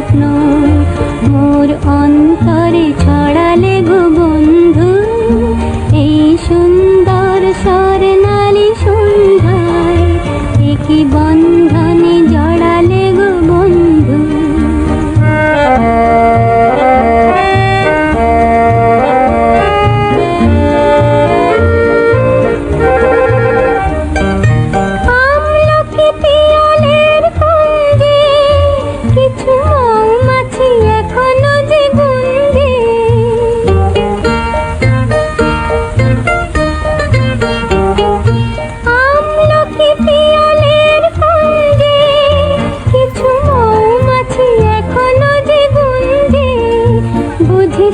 স্বপ্ন মোর অন্তরে ছড়ালে গো বন্ধু, এই সুন্দর স্বর্ণালী সন্ধ্যায় একই বন্ধনে জড়ালে গো বন্ধু।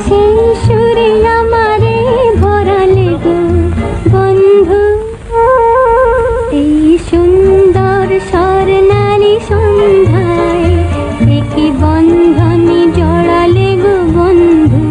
সেই সুরে আমারে ভরালে গো বন্ধু, এই সুন্দর স্বর্ণালী সন্ধ্যায় একই বন্ধনে জড়ালে গো বন্ধু।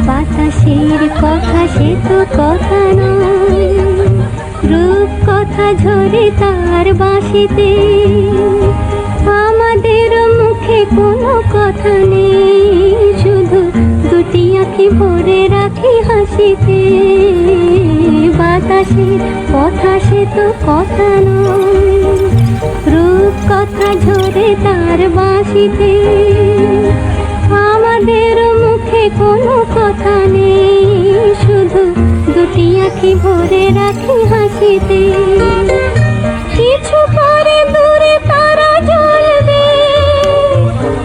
বাতাসের কথা সে তো কথা নয়, রূপ কথা ঝরে তার বাঁশিতে, আমাদের মুখে কোনো কথা নেই, শুধু দুটি আঁখি ভরে রাখি হাসিতে। বাতাসের কথা সে তো কথা নয়, রূপ কথা ঝরে তার বাঁশিতে, আমাদের মুখে কোনো কথা নেই, শুধু দুটি আঁখি ভরে রাখি হাসিতে। কিছু পরে দূরে তারা জ্বলবে,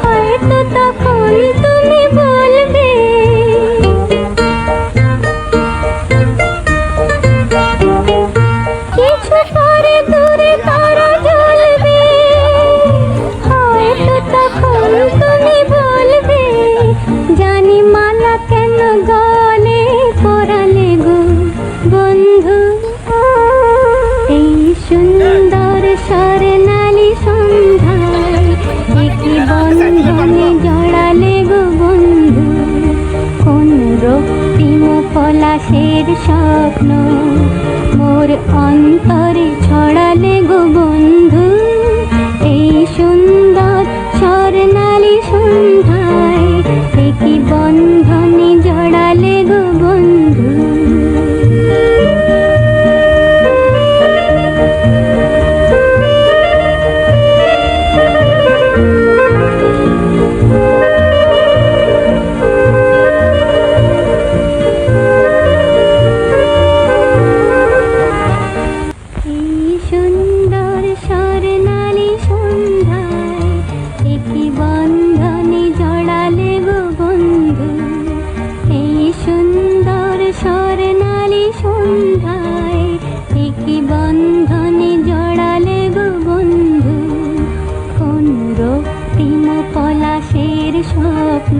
হয়তো তখন তুমি বলবে, কিছু পরে দূরে তারা জ্বলবে, হয়তো তখন তুমি বলবে, জানি মালা কেন গলে পরালে গো বন্ধু, এই সুন্দর স্বর্ণালী সন্ধ্যায় একই বন্ধনে জড়ালে গো বন্ধু। কোন রক্তিম পলাশের স্বপ্ন মোর অন্তরে ছড়ালে গো বন্ধু, এই সুন্দর স্বর্ণালী সন্ধ্যায় একই বন্ধনে জড়ালে গো বন্ধু। এই সুন্দর স্বর্ণালী সন্ধ্যায় একই বন্ধনে জড়ালে গো বন্ধু, এই সুন্দর স্বর্ণালী সন্ধ্যায় একই বন্ধনে জড়ালে গো বন্ধু। কোন রক্তিম পলাশের স্বপ্ন